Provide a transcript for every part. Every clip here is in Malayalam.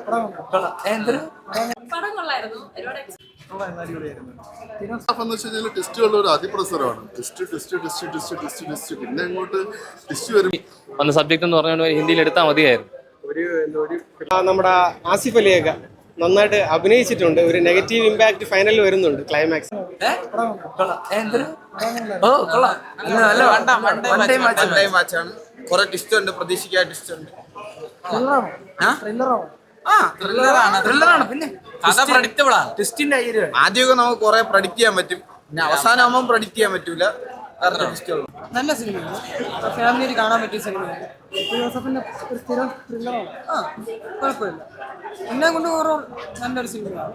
പടം കൊള്ളായിരുന്നു. ടെസ്റ്റുകളുടെ ഒരു അതിപ്രസരമാണ്. പിന്നെ അങ്ങോട്ട് ടെസ്റ്റ് വരും വന്ന സബ്ജക്ട് എന്ന് പറഞ്ഞാൽ ഹിന്ദിയിൽ എടുത്താൽ മതിയായിരുന്നു. നമ്മുടെ ആസിഫ് അലിയൊക്കെ നന്നായിട്ട് അഭിനയിച്ചിട്ടുണ്ട്. ഒരു നെഗറ്റീവ് ഇമ്പാക്ട് ഫൈനലിൽ വരുന്നുണ്ട് ക്ലൈമാക്സ്. കുറെ ട്വിസ്റ്റ് ഉണ്ട്, പ്രതീക്ഷിക്കാത്ത ട്വിസ്റ്റ് ഉണ്ട്. പിന്നെ ആദ്യമൊക്കെ നമുക്ക് കുറെ പ്രഡിക്റ്റ് ചെയ്യാൻ പറ്റും, പിന്നെ അവസാനം ആകുമ്പോൾ പ്രഡിക്റ്റ് ചെയ്യാൻ പറ്റൂല. നല്ല സിനിമയാണ്, ഫാമിലിയിൽ കാണാൻ പറ്റിയ സിനിമയാണ്. ജോസഫിന്റെ ഒരു സ്ഥിരം ത്രില്ലറാണ്. കുഴപ്പമില്ല, എന്നെ കൊണ്ട് ഓരോ നല്ലൊരു സിനിമയാണ്.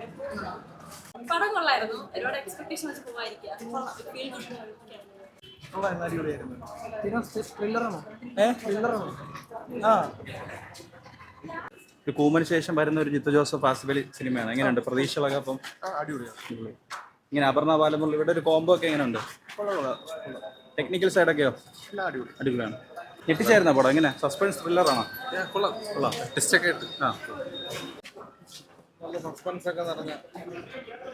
പടം കൊള്ളായിരുന്നു. ഒരുപാട് എക്സ്പെക്ടേഷൻ വെച്ച് പോവായിരിക്കാം. കൂമന് ശേഷം വരുന്ന ഒരു ജിത്തു ജോസഫ് ആസിഫ് അലി സിനിമയാണ്. എങ്ങനെയുണ്ട് പ്രതീക്ഷകളൊക്കെ? അപ്പം അടിപൊളിയാണ്. ഇങ്ങനെ അപർണ ബാലമുരളി ഇവിടെ ഒരു കോംബോ ഒക്കെ എങ്ങനെയുണ്ട്? ടെക്നിക്കൽ സൈഡൊക്കെയോ? അടിപൊളിയാണ്. ഞെട്ടിച്ചായിരുന്നോ പടം? എങ്ങനെ സസ്പെൻസ് ത്രില്ലറാണോ? കൊള്ളാം. ടെസ്റ്റൊക്കെ ഇട്ട് നല്ല സസ്പെൻസ് ഒക്കെ നിറഞ്ഞ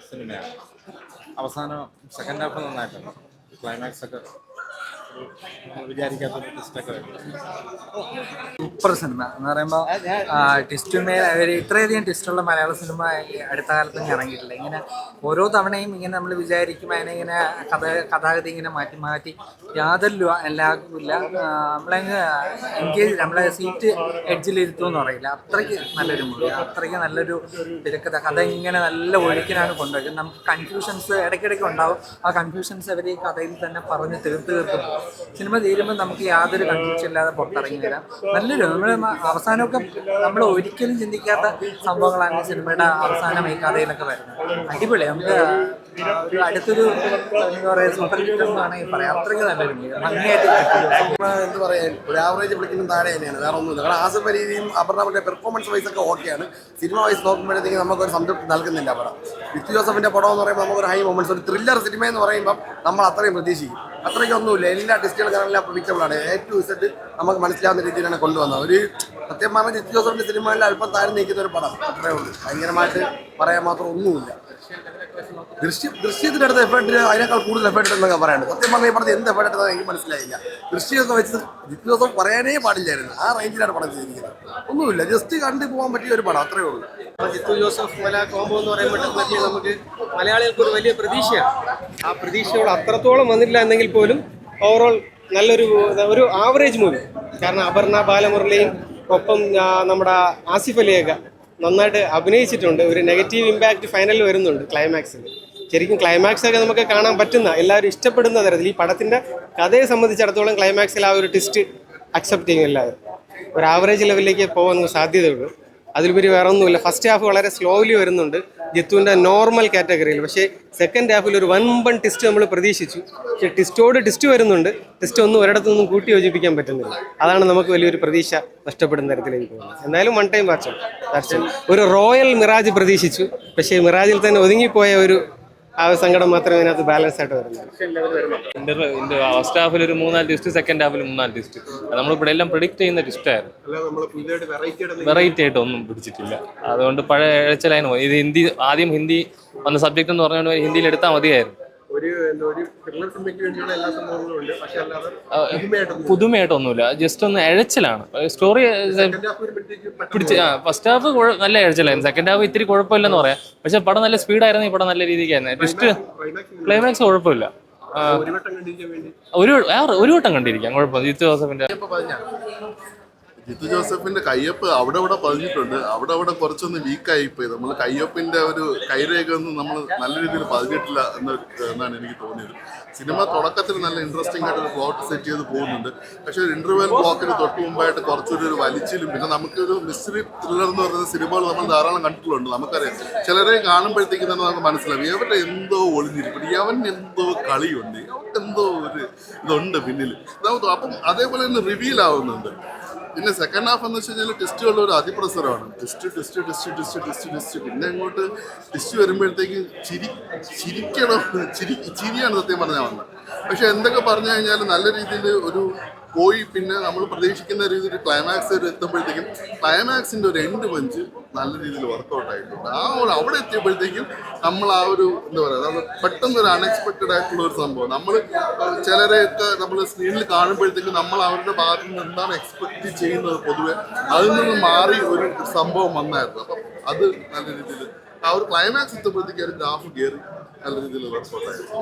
സിനിമയാണ്. അവസാനം സെക്കൻഡ് ഹാഫ് നന്നായിട്ടുണ്ട്. ക്ലൈമാക്സ് ഒക്കെ വിചാരിക്കാത്തൊരു ട്വിസ്റ്റൊക്കെ വരുന്നത്. സൂപ്പർ സിനിമ എന്ന് പറയുമ്പോൾ ട്വിസ്റ്റുമേ ഇത്രയധികം ട്വിസ്റ്റുള്ള മലയാള സിനിമ അടുത്ത കാലത്തൊന്നും ഇറങ്ങിയിട്ടില്ല. ഇങ്ങനെ ഓരോ തവണയും ഇങ്ങനെ നമ്മൾ വിചാരിക്കും അതിനെ ഇങ്ങനെ കഥാഗതി ഇങ്ങനെ മാറ്റി മാറ്റി യാതൊരു എല്ലാവർക്കുമില്ല. നമ്മളങ്ങ് എൻഗേജ് നമ്മളെ സീറ്റ് എഡ്ജിലിരുത്തുമെന്ന് പറയില്ല. അത്രയ്ക്ക് നല്ലൊരു മൂവി, അത്രയ്ക്ക് നല്ലൊരു തിരക്കഥ. കഥ ഇങ്ങനെ നല്ല ഒഴുക്കിനാണ് കൊണ്ടുപോയത്. നമുക്ക് കൺഫ്യൂഷൻസ് ഇടയ്ക്കിടയ്ക്ക് ഉണ്ടാവും. ആ കൺഫ്യൂഷൻസ് അവർ ഈ കഥയിൽ തന്നെ പറഞ്ഞ് തീർക്കും. സിനിമ തീരുമ്പോൾ നമുക്ക് യാതൊരു കൺഫ്യൂഷൻ ഇല്ലാതെ പുറത്തിറങ്ങി വരാം. നല്ലൊരു നമ്മൾ അവസാനമൊക്കെ നമ്മൾ ഒരിക്കലും ചിന്തിക്കാത്ത സംഭവങ്ങളാണ് സിനിമയുടെ അവസാനം ഈ കഥയിലൊക്കെ വരുന്നത്. അടിപൊളി. നമുക്ക് ഒരു അടുത്തൊരു എന്താ പറയുക സൂപ്പർ ഹിറ്റ് ആണെങ്കിൽ പറയാം. അത്രയ്ക്ക് നല്ലൊരു മൂവി, ഭംഗിയായിട്ട് എന്ത് പറയാൻ ഒരു ആവറേജ് വിളിക്കുന്ന താഴെ തന്നെയാണ്, വേറെ ഒന്നുമില്ല. കാരണം ആസിഫ് അലിയും അപർണയുടെ പെർഫോമൻസ് വൈസ് ഒക്കെ ഓക്കെയാണ്. സിനിമ വൈസ് നോക്കുമ്പോഴത്തേക്ക് നമുക്കൊരു സംതൃപ്തി നൽകുന്നില്ല പടം. ജിത്തു ജോസഫിന്റെ പടം എന്ന് പറയുമ്പോൾ നമുക്കൊരു ഹൈ മൊമെന്റ്സ്, ഒരു ത്രില്ലർ സിനിമ എന്ന് പറയുമ്പോൾ നമ്മൾ അത്രയും പ്രതീക്ഷിക്കും. അത്രയ്ക്കൊന്നുമില്ല, എല്ലാ ടെസ്റ്റുകളും കാണാൻ പ്രഡിക്റ്റബിളാണ്. A to Z നമുക്ക് മനസ്സിലാവുന്ന രീതിയിലാണ് കൊണ്ടുവന്നത്. ഒരു സത്യം പറഞ്ഞാൽ ജിത്തു ജോസഫിന്റെ സിനിമകളിൽ അല്പം താഴ്ന്നു നിൽക്കുന്ന ഒരു പടം, അത്രേ ഉള്ളൂ. ഭയങ്കരമായിട്ട് പറയാൻ മാത്രം ഒന്നുമില്ല. ദൃശ്യത്തിന്റെ അടുത്ത് എഫേർട്ട് അതിനേക്കാൾ കൂടുതൽ എഫേർട്ട് എന്നൊക്കെ പറയാനുണ്ട്. സത്യം പറഞ്ഞാൽ ഈ പടത്തിൽ എന്ത് എഫേർട്ട് എടുത്താൽ എനിക്ക് മനസ്സിലായില്ല. ദൃശ്യമൊക്കെ വെച്ച് ജിത്തു ജോസഫ് പറയാനേ പാടില്ലായിരുന്നു. ആ റേഞ്ചിലാണ് പടം ചെയ്തിരിക്കുന്നത്. ഒന്നുമില്ല, ജസ്റ്റ് കണ്ടു പോകാൻ പറ്റിയ ഒരു പടം, അത്രേ ഉള്ളൂ. ജിത്തു ജോസഫ് വല കോംബോ എന്ന് പറയുമ്പോഴത്തേക്ക് നമുക്ക് മലയാളികൾക്ക് ഒരു വലിയ പ്രതീക്ഷയാണ്. ആ പ്രതീക്ഷയോട് അത്രത്തോളം വന്നിട്ടില്ല എന്നെങ്കിൽ പോലും ഓവറോൾ നല്ലൊരു ആവറേജ് മൂവി. കാരണം അപർണ ബാലമുരളിയും ഒപ്പം നമ്മുടെ ആസിഫ് അലിയൊക്കെ നന്നായിട്ട് അഭിനയിച്ചിട്ടുണ്ട്. ഒരു നെഗറ്റീവ് ഇമ്പാക്ട് ഫൈനലിൽ വരുന്നുണ്ട് ക്ലൈമാക്സിൽ. ശരിക്കും ക്ലൈമാക്സ് ഒക്കെ നമുക്ക് കാണാൻ പറ്റുന്ന, എല്ലാവരും ഇഷ്ടപ്പെടുന്ന തരത്തിൽ ഈ പടത്തിൻ്റെ കഥയെ സംബന്ധിച്ചിടത്തോളം ക്ലൈമാക്സിൽ ആ ഒരു ട്വിസ്റ്റ് അക്സെപ്റ്റ് ചെയ്യും എല്ലാവരും. ഒരു ആവറേജ് ലെവലിലേക്ക് പോകാൻ സാധ്യതയുള്ളൂ. അതിലുപരി വേറെ ഒന്നുമില്ല. ഫസ്റ്റ് ഹാഫ് വളരെ സ്ലോലി വരുന്നുണ്ട് ജിത്തുവിൻ്റെ നോർമൽ കാറ്റഗറിയിൽ. പക്ഷേ സെക്കൻഡ് ഹാഫിൽ ഒരു വൻപൻ ട്വിസ്റ്റ് നമ്മൾ പ്രതീക്ഷിച്ചു. പക്ഷേ ട്വിസ്റ്റ് വരുന്നുണ്ട്. ട്വിസ്റ്റ് ഒന്നും ഒരിടത്തൊന്നും കൂട്ടി യോജിപ്പിക്കാൻ പറ്റുന്നില്ല. അതാണ് നമുക്ക് വലിയൊരു പ്രതീക്ഷ നഷ്ടപ്പെടുന്ന തരത്തിലേക്ക് പോകുന്നത്. എന്തായാലും വൺ ടൈം വാച്ച്. ഒരു റോയൽ മിറാജ് പ്രതീക്ഷിച്ചു, പക്ഷേ മിറാജിൽ തന്നെ ഒതുങ്ങിപ്പോയ ഒരു ആ സങ്കടം മാത്രമേ ഇതിനകത്ത് ബാലൻസ് ആയിട്ട് വരുന്നത്. ഫസ്റ്റ് ഹാഫിൽ ഒരു 3-4 ട്വിസ്റ്റ്, സെക്കൻഡ് ഹാഫിൽ 3-4 ട്വിസ്റ്റ്. നമ്മളിവിടെ എല്ലാം പ്രിഡിക്റ്റ് ചെയ്യുന്ന ട്വിസ്റ്റായിരുന്നു. വെറൈറ്റി ആയിട്ട് ഒന്നും പിടിച്ചിട്ടില്ല. അതുകൊണ്ട് പഴയ ഇഴച്ചിലായിരുന്നു. ഇത് ആദ്യം ഹിന്ദി വന്ന സബ്ജക്ട് എന്ന് പറഞ്ഞാൽ ഹിന്ദിയിൽ എടുത്താൽ മതിയായിരുന്നു. പുതുമയായിട്ടൊന്നുമില്ല, ജസ്റ്റ് ഒന്ന് ഇഴച്ചിലാണ്. സ്റ്റോറി ഫസ്റ്റ് ഹാഫ് നല്ല ഇഴച്ചിലായിരുന്നു. സെക്കൻഡ് ഹാഫ് ഇത്തിരി കുഴപ്പമില്ലെന്ന് പറയാം. പക്ഷെ പടം നല്ല സ്പീഡായിരുന്നു. ഈ പടം നല്ല രീതിക്കായിരുന്നു. ട്വിസ്റ്റ് ക്ലൈമാക്സ് കുഴപ്പമില്ല. ഒരു വട്ടം കണ്ടിരിക്കാം, കുഴപ്പമില്ല. ജിത്തു ജോസഫിന്റെ കയ്യൊപ്പ് അവിടെ ഇവിടെ പതിഞ്ഞിട്ടുണ്ട്. അവിടെ കുറച്ചൊന്ന് വീക്കായിപ്പോയി. നമ്മൾ കയ്യൊപ്പിന്റെ ഒരു കൈരേഖ ഒന്നും നമ്മൾ നല്ല രീതിയിൽ പതിഞ്ഞിട്ടില്ല എന്നാണ് എനിക്ക് തോന്നിയത്. സിനിമ തുടക്കത്തിൽ നല്ല ഇൻട്രസ്റ്റിംഗ് ആയിട്ട് ഒരു പ്ലോട്ട് സെറ്റ് ചെയ്ത് പോകുന്നുണ്ട്. പക്ഷെ ഒരു ഇന്റർവെൽ ബ്ലോക്കിന് തൊട്ട് മുമ്പായിട്ട് കുറച്ചൊരു വലിച്ചിലും, പിന്നെ നമുക്കൊരു മിസ്റ്ററി ത്രില്ലർ എന്ന് പറയുന്ന സിനിമകൾ നമ്മൾ ധാരാളം കണ്ടിട്ടുണ്ട്. നമുക്കറിയാം, ചിലരെ കാണുമ്പോഴത്തേക്കും തന്നെ നമുക്ക് മനസ്സിലാവും ഇവരുടെ എന്തോ ഒളിഞ്ഞിരിപ്പുണ്ട്, അവൻ എന്തോ കളിയുണ്ട്, എന്തോ ഒരു ഇതുണ്ട് പിന്നിൽ. അപ്പം അതേപോലെ തന്നെ റിവീൽ ആവുന്നുണ്ട്. പിന്നെ സെക്കൻഡ് ഹാഫ് എന്ന് വെച്ച് കഴിഞ്ഞാൽ ടെസ്റ്റുകളുടെ ഒരു അതിപ്രസരമാണ്. ടെസ്റ്റ് പിന്നെ അങ്ങോട്ട് ടെസ്റ്റ് വരുമ്പോഴത്തേക്ക് ചിരിയാണ് സത്യം പറഞ്ഞാൽ വന്നത്. പക്ഷെ എന്തൊക്കെ പറഞ്ഞു കഴിഞ്ഞാൽ നല്ല രീതിയിൽ ഒരു പോയി പിന്നെ നമ്മൾ പ്രതീക്ഷിക്കുന്ന രീതിയിൽ ക്ലൈമാക്സ് എത്തുമ്പോഴത്തേക്കും ക്ലൈമാക്സിന്റെ ഒരു എൻഡ് പഞ്ച് നല്ല രീതിയിൽ വർക്കൗട്ട് ആയിട്ടുണ്ട്. അവിടെ എത്തിയപ്പോഴത്തേക്കും നമ്മൾ ആ ഒരു എന്താ പറയുക, പെട്ടെന്ന് ഒരു അൺഎക്സ്പെക്റ്റഡ് ആയിട്ടുള്ള ഒരു സംഭവം. നമ്മൾ ചിലരെയൊക്കെ നമ്മൾ സ്ക്രീനിൽ കാണുമ്പോഴത്തേക്കും നമ്മൾ അവരുടെ ഭാഗത്ത് നിന്ന് എന്താണ് എക്സ്പെക്ട് ചെയ്യുന്നത് പൊതുവെ അതിൽ നിന്ന് മാറി ഒരു സംഭവം വന്നായിരുന്നു. അപ്പം അത് നല്ല രീതിയിൽ ആ ഒരു ക്ലൈമാക്സ് എത്തുമ്പോഴത്തേക്കും ഒരു ഗ്രാഫ് കയറി നല്ല രീതിയിൽ വർക്കൗട്ട് ആയിരുന്നു.